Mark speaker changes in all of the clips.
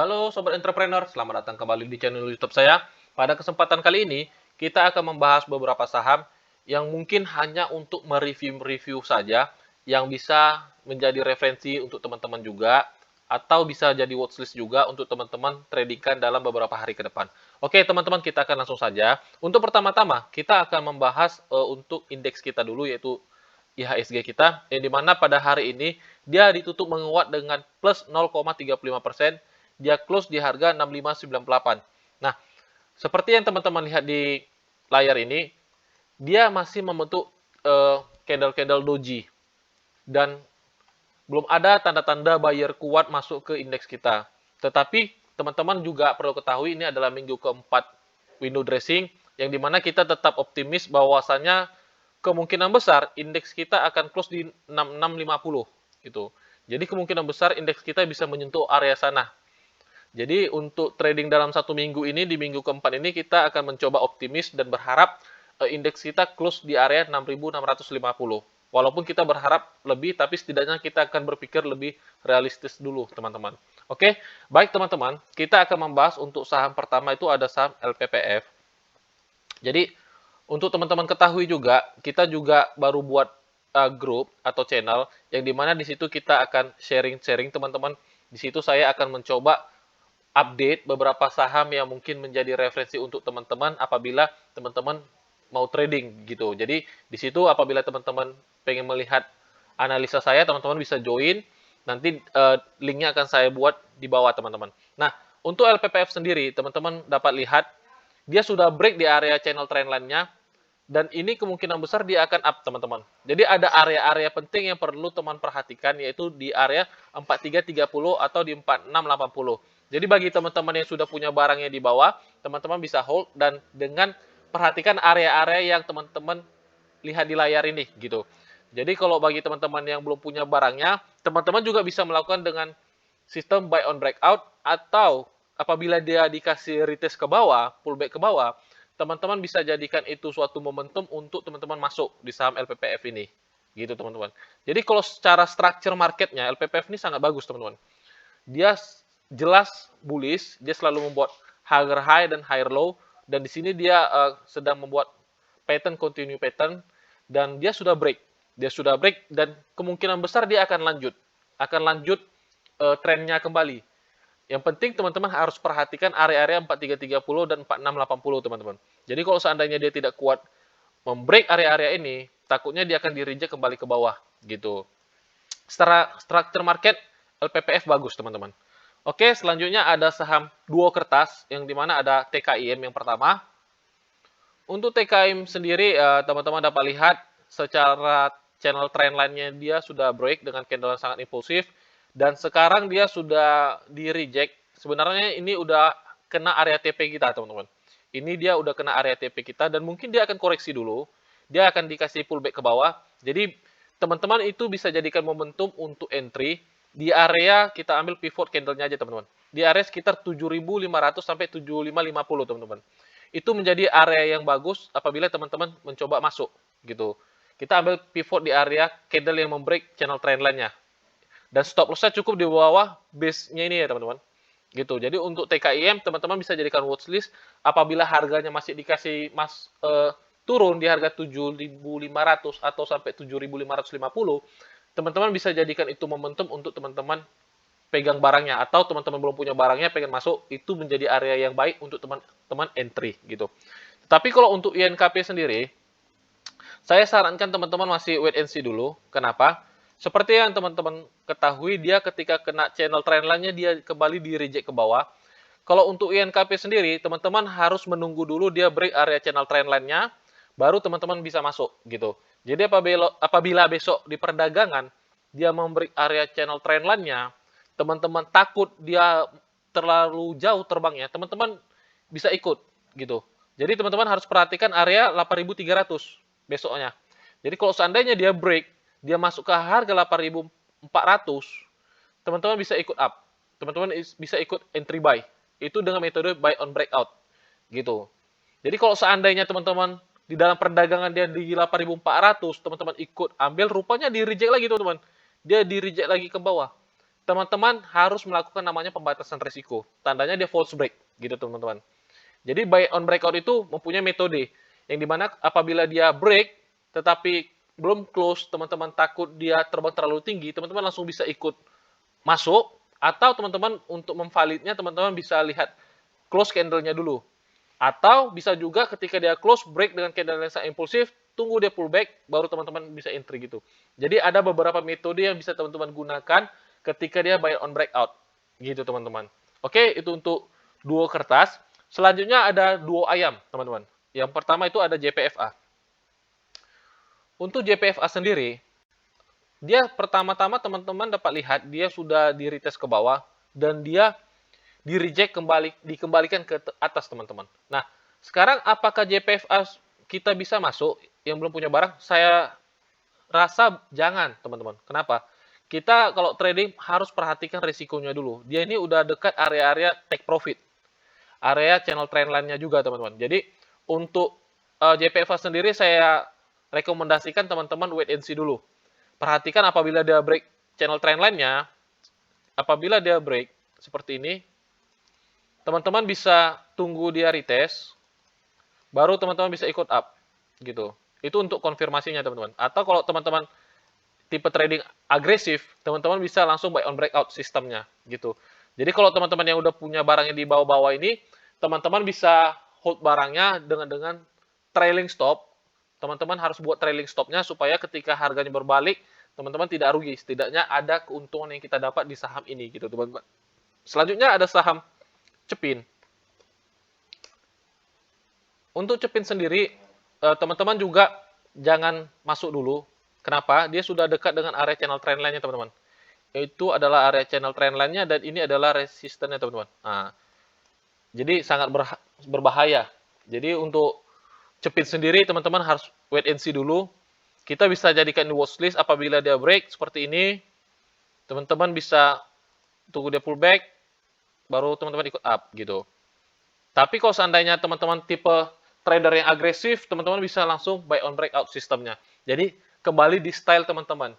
Speaker 1: Halo Sobat Entrepreneur, selamat datang kembali di channel YouTube saya. Pada kesempatan kali ini, kita akan membahas beberapa saham yang mungkin hanya untuk mereview-review saja, yang bisa menjadi referensi untuk teman-teman juga, atau bisa jadi watchlist juga untuk teman-teman tradingkan dalam beberapa hari ke depan. Oke teman-teman, kita akan langsung saja. Untuk pertama-tama, kita akan membahas untuk indeks kita dulu, yaitu IHSG kita, yang dimana pada hari ini dia ditutup menguat dengan plus 0,35%, dia close di harga 6598. Nah, seperti yang teman-teman lihat di layar ini, dia masih membentuk candle-candle doji dan belum ada tanda-tanda buyer kuat masuk ke indeks kita. Tetapi teman-teman juga perlu ketahui ini adalah minggu keempat window dressing, yang dimana kita tetap optimis bahwasannya kemungkinan besar indeks kita akan close di 6650 gitu. Jadi kemungkinan besar indeks kita bisa menyentuh area sana. Jadi untuk trading dalam satu minggu ini, di minggu keempat ini kita akan mencoba optimis dan berharap indeks kita close di area 6650. Walaupun kita berharap lebih, tapi setidaknya kita akan berpikir lebih realistis dulu, teman-teman. Oke, baik teman-teman, kita akan membahas untuk saham pertama itu ada saham LPPF. Jadi untuk teman-teman ketahui juga, kita juga baru buat grup atau channel yang dimana di situ kita akan sharing-sharing teman-teman. Di situ saya akan mencoba update beberapa saham yang mungkin menjadi referensi untuk teman-teman apabila teman-teman mau trading gitu. Jadi di situ apabila teman-teman pengen melihat analisa saya, teman-teman bisa join. Nanti linknya akan saya buat di bawah teman-teman. Nah, untuk LPPF sendiri, teman-teman dapat lihat dia sudah break di area channel trendline-nya dan ini kemungkinan besar dia akan up, teman-teman. Jadi ada area-area penting yang perlu teman perhatikan, yaitu di area 4330 atau di 4680. Jadi bagi teman-teman yang sudah punya barangnya di bawah, teman-teman bisa hold dan dengan perhatikan area-area yang teman-teman lihat di layar ini gitu. Jadi kalau bagi teman-teman yang belum punya barangnya, teman-teman juga bisa melakukan dengan sistem buy on breakout, atau apabila dia dikasih retest ke bawah, pullback ke bawah, teman-teman bisa jadikan itu suatu momentum untuk teman-teman masuk di saham LPPF ini. Gitu teman-teman. Jadi kalau secara structure marketnya, LPPF ini sangat bagus teman-teman. Dia jelas bullish, dia selalu membuat higher high dan higher low, dan di sini dia sedang membuat pattern continue pattern, dan dia sudah break. Dia sudah break dan kemungkinan besar dia akan lanjut. Akan lanjut trennya kembali. Yang penting teman-teman harus perhatikan area-area 4330 dan 4680 teman-teman. Jadi kalau seandainya dia tidak kuat membreak area-area ini, takutnya dia akan di-reject kembali ke bawah gitu. Secara structure market LPPF bagus teman-teman. Oke, selanjutnya ada saham duo kertas yang dimana ada TKIM yang pertama. Untuk TKIM sendiri teman-teman dapat lihat secara channel trendline-nya dia sudah break dengan candle yang sangat impulsif. Dan sekarang dia sudah di-reject. Sebenarnya ini udah kena area TP kita, teman-teman. Ini dia udah kena area TP kita dan mungkin dia akan koreksi dulu. Dia akan dikasih pullback ke bawah. Jadi, teman-teman itu bisa jadikan momentum untuk entry. Di area kita ambil pivot candle-nya aja, teman-teman. Di area sekitar 7.500 sampai 7.550, teman-teman. Itu menjadi area yang bagus apabila teman-teman mencoba masuk, gitu. Kita ambil pivot di area candle yang membreak channel trendline-nya. Dan stop loss-nya cukup di bawah base-nya ini ya teman-teman. Gitu. Jadi untuk TKIM teman-teman bisa jadikan watchlist apabila harganya masih dikasih turun di harga 7.500 atau sampai 7.550, teman-teman bisa jadikan itu momentum untuk teman-teman pegang barangnya, atau teman-teman belum punya barangnya pengen masuk, itu menjadi area yang baik untuk teman-teman entry gitu. Tapi kalau untuk INKP sendiri, saya sarankan teman-teman masih wait and see dulu. Kenapa? Seperti yang teman-teman ketahui, dia ketika kena channel trendline-nya dia kembali di reject ke bawah. Kalau untuk INKP sendiri, teman-teman harus menunggu dulu dia break area channel trendline-nya, baru teman-teman bisa masuk gitu. Jadi apabila besok di perdagangan dia memberi area channel trendline-nya, teman-teman takut dia terlalu jauh terbangnya, teman-teman bisa ikut gitu. Jadi teman-teman harus perhatikan area 8.300 besoknya. Jadi kalau seandainya dia break, dia masuk ke harga 8.400, teman-teman bisa ikut up. Teman-teman bisa ikut entry buy. Itu dengan metode buy on breakout. Gitu. Jadi kalau seandainya teman-teman di dalam perdagangan dia di 8.400, teman-teman ikut ambil, rupanya di reject lagi teman-teman. Dia di reject lagi ke bawah. teman-teman harus melakukan namanya pembatasan risiko. Tandanya dia false break, gitu teman-teman. Jadi buy on breakout itu mempunyai metode yang dimana apabila dia break tetapi belum close, teman-teman takut dia terbang terlalu tinggi, teman-teman langsung bisa ikut masuk, atau teman-teman untuk memvalidnya teman-teman bisa lihat close candle-nya dulu. Atau bisa juga ketika dia close break dengan candle yang sangat impulsif, tunggu dia pullback, baru teman-teman bisa entry gitu. Jadi ada beberapa metode yang bisa teman-teman gunakan ketika dia buy on breakout. Gitu teman-teman. Oke, itu untuk duo kertas. Selanjutnya ada duo ayam, teman-teman. Yang pertama itu ada JPFA. Untuk JPFA sendiri, dia pertama-tama teman-teman dapat lihat dia sudah di retest ke bawah dan dia di reject kembali, dikembalikan ke atas teman-teman. Nah, sekarang apakah JPFA kita bisa masuk yang belum punya barang? Saya rasa jangan teman-teman. Kenapa? Kita kalau trading harus perhatikan risikonya dulu. Dia ini udah dekat area-area take profit, area channel trendline-nya juga teman-teman. Jadi untuk JPFA sendiri saya rekomendasikan teman-teman wait and see dulu. Perhatikan apabila dia break channel trendline-nya, apabila dia break seperti ini, teman-teman bisa tunggu dia retest, baru teman-teman bisa ikut up, gitu. Itu untuk konfirmasinya teman-teman. Atau kalau teman-teman tipe trading agresif, teman-teman bisa langsung buy on breakout sistemnya, gitu. Jadi kalau teman-teman yang udah punya barangnya di bawah-bawah ini, teman-teman bisa hold barangnya dengan trailing stop. Teman-teman harus buat trailing stopnya supaya ketika harganya berbalik, teman-teman tidak rugi. Setidaknya ada keuntungan yang kita dapat di saham ini, gitu teman-teman. Selanjutnya ada saham Cepin. Untuk Cepin sendiri, teman-teman juga jangan masuk dulu. Kenapa? Dia sudah dekat dengan area channel trendline-nya, teman-teman. Itu adalah area channel trendline-nya dan ini adalah resistennya, teman-teman. Nah, jadi sangat berbahaya. Jadi untuk Cepin sendiri, teman-teman harus wait and see dulu. Kita bisa jadikan di watchlist apabila dia break seperti ini. Teman-teman bisa tunggu dia pullback, baru teman-teman ikut up, gitu. Tapi kalau seandainya teman-teman tipe trader yang agresif, teman-teman bisa langsung buy on breakout sistemnya. Jadi kembali di style teman-teman.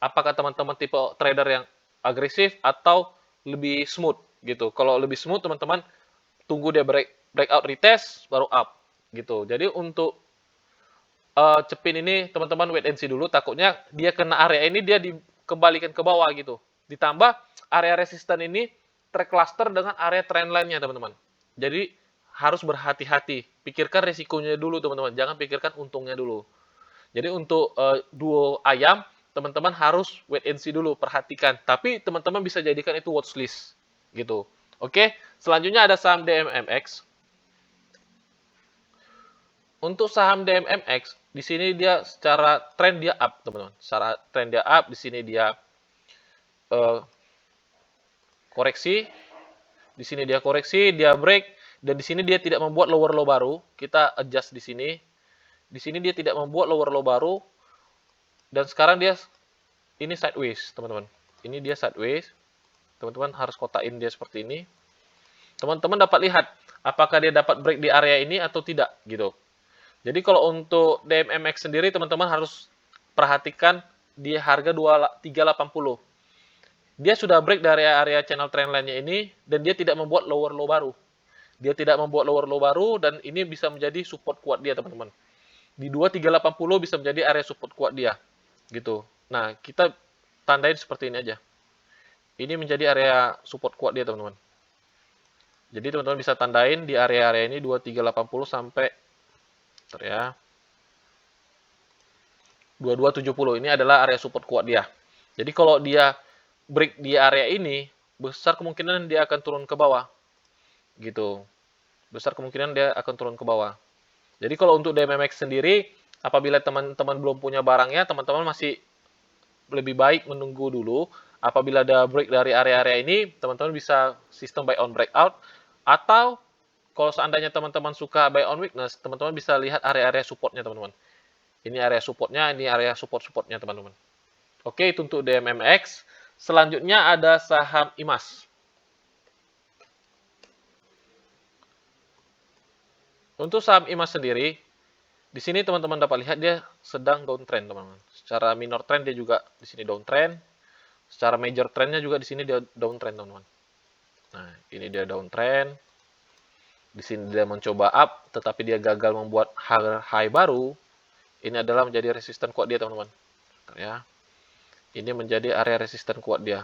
Speaker 1: Apakah teman-teman tipe trader yang agresif atau lebih smooth gitu. Kalau lebih smooth teman-teman tunggu dia breakout retest baru up gitu. Jadi untuk Cepin ini teman-teman wait and see dulu, takutnya dia kena area ini dia dikembalikan ke bawah gitu. Ditambah area resisten ini tercluster dengan area trendline-nya teman-teman. Jadi harus berhati-hati, pikirkan risikonya dulu teman-teman, jangan pikirkan untungnya dulu. Jadi untuk duo ayam, teman-teman harus wait and see dulu, perhatikan. Tapi teman-teman bisa jadikan itu watchlist gitu. Oke, selanjutnya ada saham DMMX. Untuk saham DMMX, di sini dia secara tren dia up, teman-teman. Secara tren dia up, di sini dia koreksi. Di sini dia koreksi, dia break, dan di sini dia tidak membuat lower low baru. Kita adjust di sini. Di sini dia tidak membuat lower low baru. Dan sekarang dia ini sideways, teman-teman. Ini dia sideways. Teman-teman harus kotain dia seperti ini. Teman-teman dapat lihat apakah dia dapat break di area ini atau tidak, gitu. Jadi kalau untuk DMMX sendiri, teman-teman harus perhatikan di harga 380. Dia sudah break dari area channel trendline-nya ini, dan dia tidak membuat lower low baru. Dia tidak membuat lower low baru, dan ini bisa menjadi support kuat dia, teman-teman. Di 2380 bisa menjadi area support kuat dia. Gitu. Nah, kita tandain seperti ini aja. Ini menjadi area support kuat dia, teman-teman. Jadi, teman-teman bisa tandain di area-area ini 2380 sampai ya 2270. Ini adalah area support kuat dia. Jadi, kalau dia break di area ini, besar kemungkinan dia akan turun ke bawah. Gitu. Besar kemungkinan dia akan turun ke bawah. Jadi kalau untuk DMMX sendiri, apabila teman-teman belum punya barangnya, teman-teman masih lebih baik menunggu dulu. Apabila ada break dari area-area ini, teman-teman bisa sistem buy on breakout. Atau kalau seandainya teman-teman suka buy on weakness, teman-teman bisa lihat area-area supportnya, teman-teman. Ini area supportnya, ini area support-supportnya, teman-teman. Oke, itu untuk DMMX. Selanjutnya ada saham IMAS. Untuk saham IMAS sendiri, di sini teman-teman dapat lihat dia sedang downtrend, teman-teman. Secara minor trend dia juga di sini downtrend. Secara major trendnya juga di sini dia downtrend, teman-teman. Nah, ini dia downtrend. Di sini dia mencoba up, tetapi dia gagal membuat high baru. Ini adalah menjadi resisten kuat dia, teman-teman. Ya, ini menjadi area resisten kuat dia.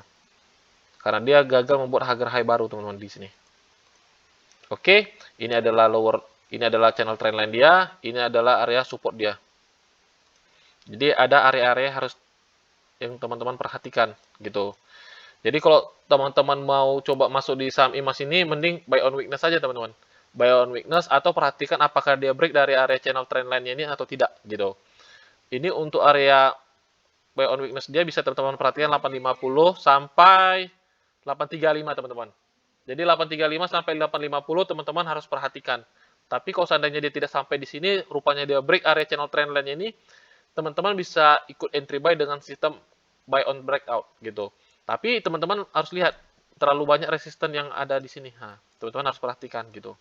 Speaker 1: Karena dia gagal membuat high baru, teman-teman, di sini. Oke, ini adalah channel trendline dia, ini adalah area support dia. Jadi ada area-area harus yang teman-teman perhatikan gitu. Jadi kalau teman-teman mau coba masuk di saham IMAS ini, mending buy on weakness saja, teman-teman. Buy on weakness atau perhatikan apakah dia break dari area channel trendline ini atau tidak gitu. Ini untuk area buy on weakness dia bisa teman-teman perhatikan 850 sampai 835, teman-teman. Jadi 835 sampai 850 teman-teman harus perhatikan. Tapi kalau seandainya dia tidak sampai di sini, rupanya dia break area channel trendline ini, teman-teman bisa ikut entry buy dengan sistem buy on breakout gitu. Tapi teman-teman harus lihat terlalu banyak resisten yang ada di sini. Nah, teman-teman harus perhatikan gitu.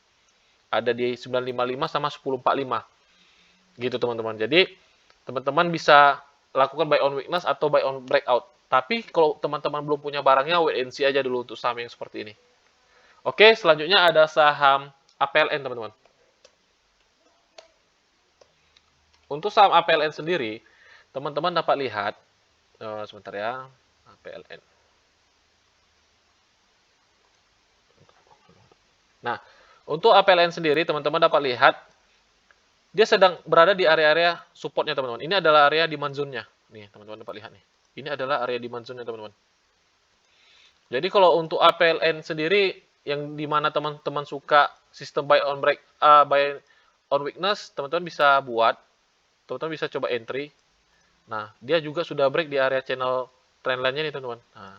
Speaker 1: Ada di 955 sama 1045. Gitu, teman-teman. Jadi, teman-teman bisa lakukan buy on weakness atau buy on breakout. Tapi kalau teman-teman belum punya barangnya, wait and see aja dulu untuk saham yang seperti ini. Oke, selanjutnya ada saham APLN, teman-teman. Untuk saham APLN sendiri, teman-teman dapat lihat, sebentar ya, APLN. Nah, untuk APLN sendiri, teman-teman dapat lihat, dia sedang berada di area-area supportnya, teman-teman. Ini adalah area demand zone-nya. Nih, teman-teman dapat lihat nih. Ini adalah area demand zone-nya, teman-teman. Jadi kalau untuk APLN sendiri, yang dimana teman-teman suka sistem buy on weakness, teman-teman bisa buat, teman-teman bisa coba entry. Nah, dia juga sudah break di area channel trendline-nya nih, teman-teman. Nah,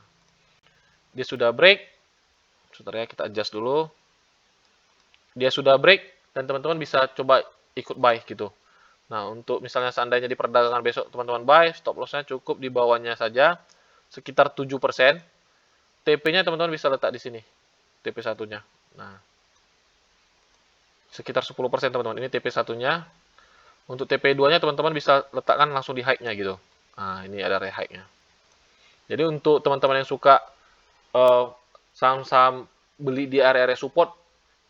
Speaker 1: dia sudah break. Sebentar ya, kita adjust dulu. Dia sudah break, dan teman-teman bisa coba ikut buy gitu. Nah, untuk misalnya seandainya di perdagangan besok teman-teman buy, stop loss-nya cukup di bawahnya saja, sekitar 7%. TP-nya teman-teman bisa letak di sini, TP satunya. Nah, sekitar 10%, teman-teman. Ini TP satunya. Untuk TP 2-nya teman-teman bisa letakkan langsung di high-nya gitu. Nah, ini ada area high-nya. Jadi untuk teman-teman yang suka saham-saham beli di area-area support,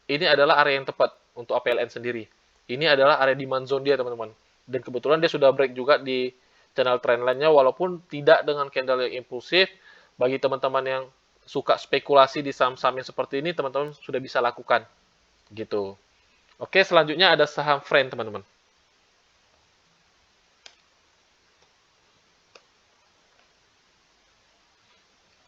Speaker 1: ini adalah area yang tepat untuk APLN sendiri. Ini adalah area demand zone dia, teman-teman. Dan kebetulan dia sudah break juga di channel trendline-nya, walaupun tidak dengan candle yang impulsif. Bagi teman-teman yang suka spekulasi di saham-saham yang seperti ini, teman-teman sudah bisa lakukan. Gitu. Oke, selanjutnya ada saham Friend, teman-teman.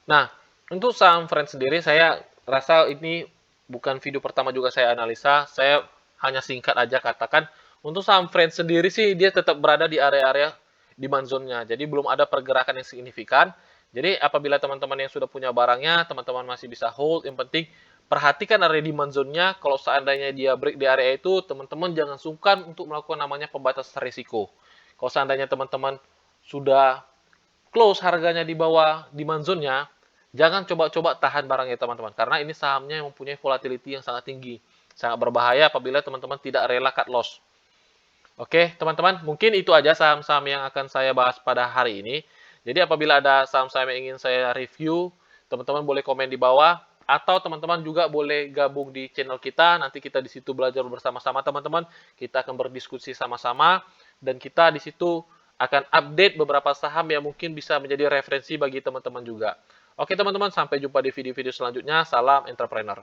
Speaker 1: Nah, untuk saham Friend sendiri, saya rasa ini bukan video pertama juga saya analisa. Saya hanya singkat aja katakan, untuk saham Friend sendiri sih, dia tetap berada di area-area demand zone-nya. Jadi belum ada pergerakan yang signifikan. Jadi apabila teman-teman yang sudah punya barangnya, teman-teman masih bisa hold. Yang penting, perhatikan area demand zone-nya. Kalau seandainya dia break di area itu, teman-teman jangan sungkan untuk melakukan namanya pembatasan risiko. Kalau seandainya teman-teman sudah close harganya di bawah demand zone-nya, jangan coba-coba tahan barangnya, teman-teman. Karena ini sahamnya yang mempunyai volatility yang sangat tinggi. Sangat berbahaya apabila teman-teman tidak rela cut loss. Oke, teman-teman, mungkin itu aja saham-saham yang akan saya bahas pada hari ini. Jadi apabila ada saham-saham yang ingin saya review, teman-teman boleh komen di bawah. Atau teman-teman juga boleh gabung di channel kita. Nanti kita di situ belajar bersama-sama, teman-teman. Kita akan berdiskusi sama-sama. Dan kita di situ akan update beberapa saham yang mungkin bisa menjadi referensi bagi teman-teman juga. Oke teman-teman, sampai jumpa di video-video selanjutnya. Salam entrepreneur.